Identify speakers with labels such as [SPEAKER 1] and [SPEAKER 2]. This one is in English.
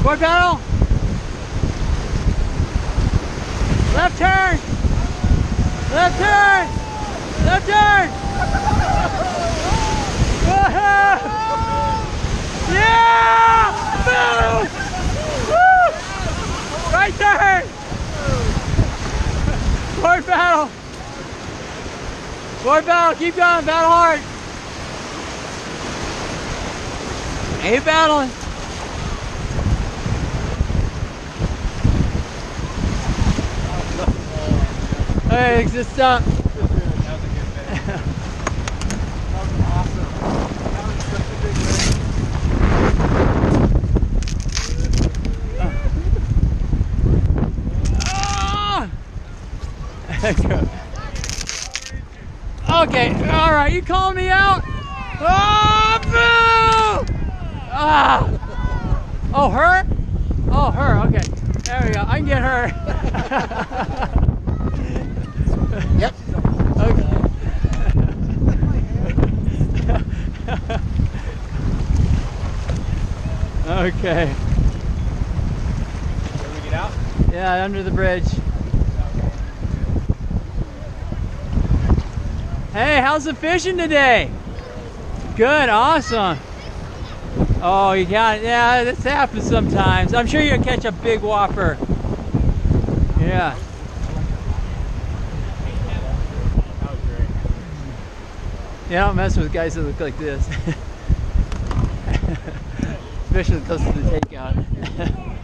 [SPEAKER 1] Forward paddle. Left turn. Left turn. Left turn. Yeah! Boom! Woo! Right turn. Forward paddle. Forward paddle. Keep going. Paddle hard. Keep paddling. Hey, it's just stop.
[SPEAKER 2] That was a good bit. That was awesome. That was such a big
[SPEAKER 1] Okay, all right, you calling me out? Oh, boo! Ah! Oh, her? Oh, her, okay. There we go, I can get her.
[SPEAKER 2] Yep.
[SPEAKER 1] Okay. Okay.
[SPEAKER 2] Where we get out?
[SPEAKER 1] Yeah, under the bridge. Hey, how's the fishing today? Good, awesome. Oh, you got it. Yeah, this happens sometimes. I'm sure you'll catch a big whopper. Yeah.
[SPEAKER 2] That was great.
[SPEAKER 1] Yeah, don't mess with guys that look like this. Especially close to the takeout.